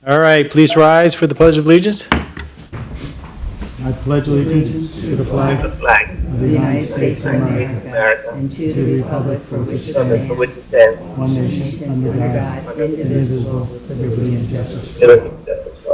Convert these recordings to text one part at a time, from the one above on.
All right, please rise for the Pledge of Allegiance. I pledge allegiance to the flag the flag of the United States of America America, and to the republic for which it for stands, which it stands, one nation, under God, indivisible, with liberty and justice. liberty and justice for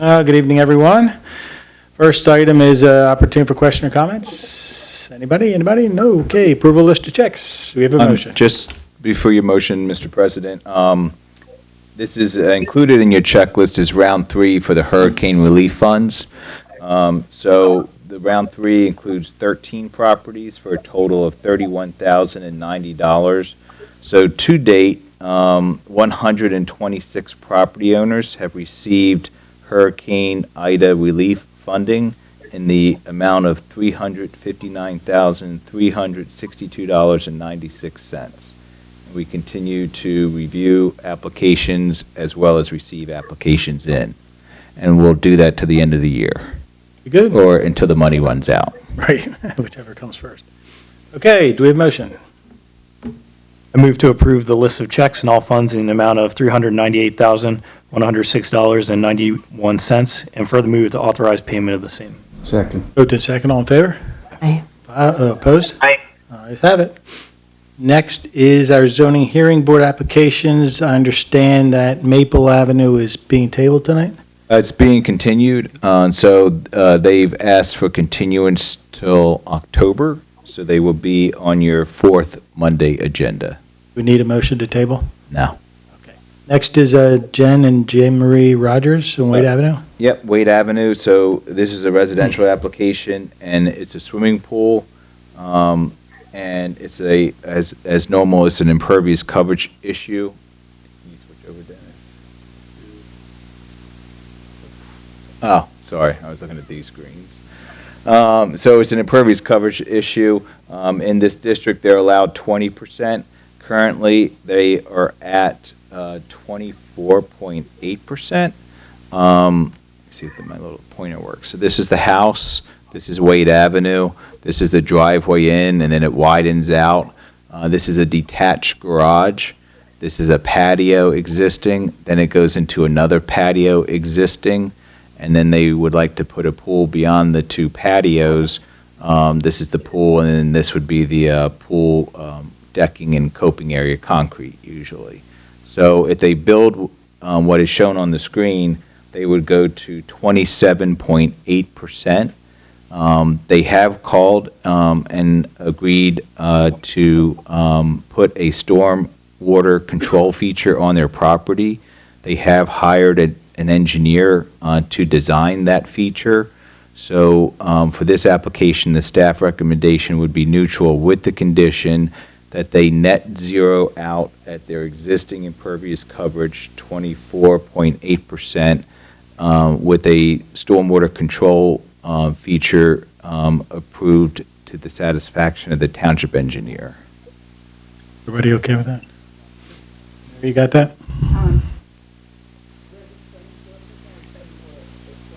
all. Good evening, everyone. First item is opportunity for question or comments. Anybody? No? Okay, approval list of checks. Do we have a motion? Just before your motion, Mr. President, this is included in your checklist is round 3 for the hurricane relief funds. So the round 3 includes 13 properties for a total of $31,090. So to date, 126 property owners have received Hurricane Ida relief funding in the amount of $359,362.96. We continue to review applications as well as receive applications in. And we'll do that to the end of the year, You good? or until the money runs out. Right, whichever comes first. Okay, do we have a motion? I move to approve the list of checks and all funds in the amount of $398,106.91, and further move to authorize payment of the same. Second. Moved and second, all in favor? Aye. Opposed? Aye. Ayes have it. Next is our zoning hearing board applications. I understand that Maple Avenue is being tabled tonight? It's being continued, so they've asked for continuance till October, so they will be on your 4th Monday agenda. We need a motion to table? No. Next is Jen and J. Marie Rogers on Wade Avenue. Yep, Wade Avenue, so this is a residential application, and it's a swimming pool, and it's as normal, it's an impervious coverage issue. Can you switch over, Dennis? Oh, sorry, I was looking at these screens. So it's an impervious coverage issue. In this district, they're allowed 20%. Currently, they are at 24.8%. See if my little pointer works. So this is the house. This is Wade Avenue. This is the driveway in, and then it widens out. This is a detached garage. This is a patio existing. Then it goes into another patio existing, and then they would like to put a pool beyond the 2 patios. This is the pool, and then this would be the pool decking and coping area concrete usually. So if they build what is shown on the screen, they would go to 27.8%. They have called and agreed to put a storm water control feature on their property. They have hired an engineer to design that feature. So for this application, the staff recommendation would be neutral with the condition that they net zero out at their existing impervious coverage, 24.8%, with a stormwater control feature approved to the satisfaction of the township engineer. Everybody okay with that? You got that?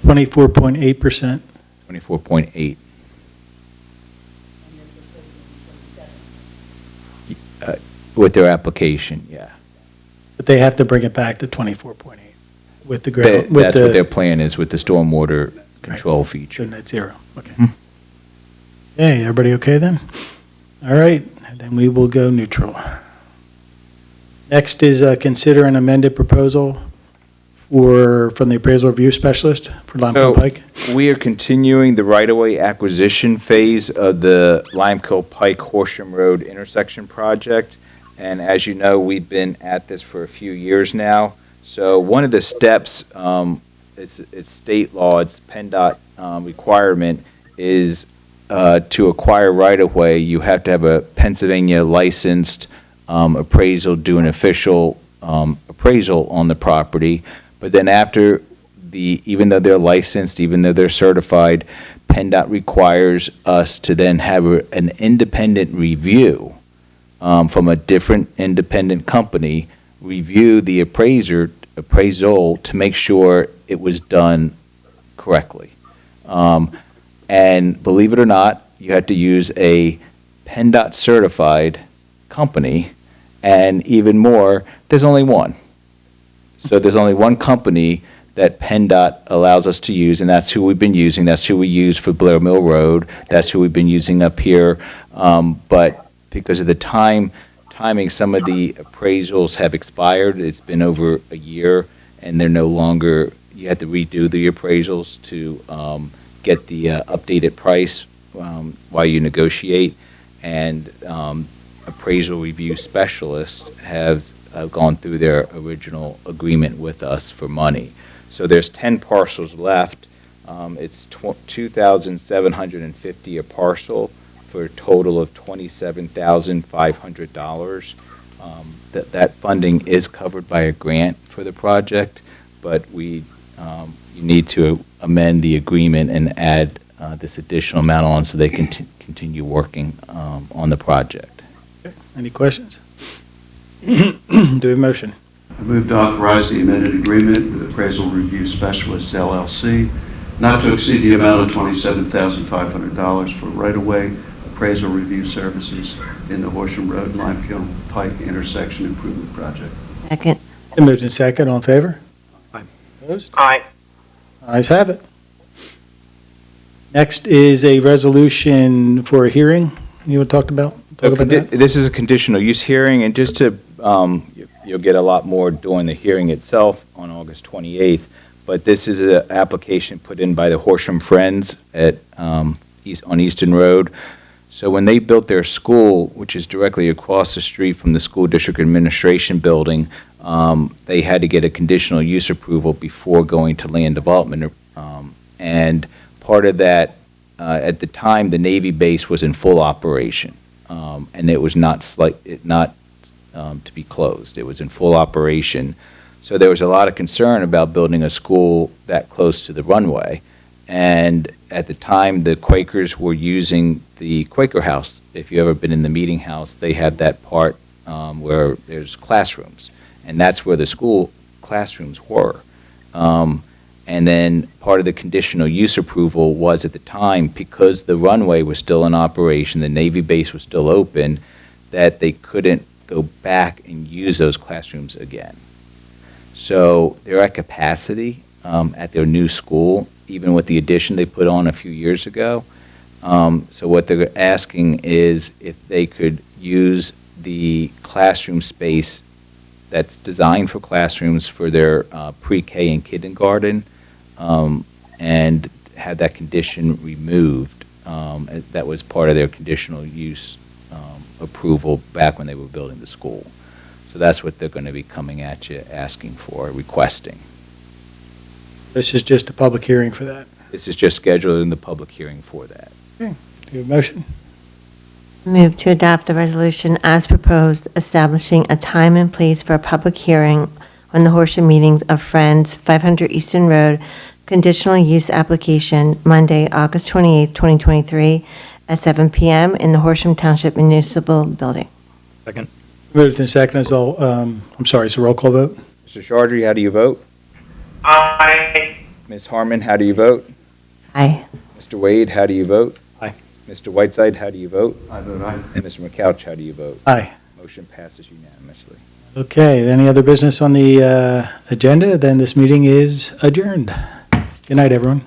24.8%. 24.8. With their application, yeah. But they have to bring it back to 24.8 with the ground, That's with what the their plan is with the stormwater control feature. net zero. Okay. Okay, everybody okay then? All right, then we will go neutral. Next is consider an amended proposal from the appraisal review specialist for Limekiln So- Pike. We are continuing the right-of-way acquisition phase of the Limekiln Pike Horsham Road intersection project. And as you know, we've been at this for a few years now. So one of the steps, it's state law, it's PennDOT requirement, is to acquire right-of-way, you have to have a Pennsylvania licensed appraisal, do an official appraisal on the property. But then after even though they're licensed, even though they're certified, PennDOT requires us to then have an independent review from a different independent company, review the appraisal to make sure it was done correctly. And believe it or not, you have to use a PennDOT certified company, and even more, there's only one. So there's only one company that PennDOT allows us to use, and that's who we've been using. That's who we use for Blair Mill Road. That's who we've been using up here. But because of the timing, some of the appraisals have expired. It's been over a year, and they're no longer, you have to redo the appraisals to get the updated price while you negotiate. And appraisal review specialists have gone through their original agreement with us for money. So there's 10 parcels left. It's $2,750 a parcel for a total of $27,500. That funding is covered by a grant for the project, but you need to amend the agreement and add this additional amount on so they can continue working on the project. Any questions? Do we have a motion? I move to authorize the amended agreement with Appraisal Review Specialists LLC, not to exceed the amount of $27,500 for right-of-way appraisal review services in the Horsham Road Limekiln Pike intersection improvement project. Second. Been moved in second, all in favor? Aye. Opposed? Aye. Ayes have it. Next is a resolution for a hearing. You want to talk about that? This is a conditional use hearing, and just to, you'll get a lot more during the hearing itself on August 28th, but this is an application put in by the Horsham Friends at, on Easton Road. So when they built their school, which is directly across the street from the school district administration building, they had to get a conditional use approval before going to land development. And part of that, at the time, the Navy base was in full operation, and it was not to be closed. It was in full operation. So there was a lot of concern about building a school that close to the runway. And at the time, the Quakers were using the Quaker House. If you've ever been in the meeting house, they have that part where there's classrooms, and that's where the school classrooms were. And then part of the conditional use approval was at the time, because the runway was still in operation, the Navy base was still open, that they couldn't go back and use those classrooms again. So they're at capacity at their new school, even with the addition they put on a few years ago. So what they're asking is if they could use the classroom space that's designed for classrooms for their pre-K and kindergarten, and have that condition removed. That was part of their conditional use approval back when they were building the school. So that's what they're going to be coming at you, asking for, requesting. This is just a public hearing for that. This is just scheduling the public hearing for that. Do you have a motion? Move to adopt the resolution as proposed, establishing a time and place for a public hearing on the Horsham Meetings of Friends, 500 Easton Road, conditional use application, Monday, August 28th, 2023, at 7 p.m. in the Horsham Township Municipal Building. Second. Moved in second as all, it's a roll call vote? Mr. Chaudry, how do you vote? Aye. Ms. Harmon, how do you vote? Aye. Mr. Wade, how do you vote? Aye. Mr. Whiteside, how do you vote? I vote aye. And Mr. McCouch, how do you vote? Aye. Motion passes unanimously. Okay, any other business on the agenda? Then this meeting is adjourned. Good night, everyone.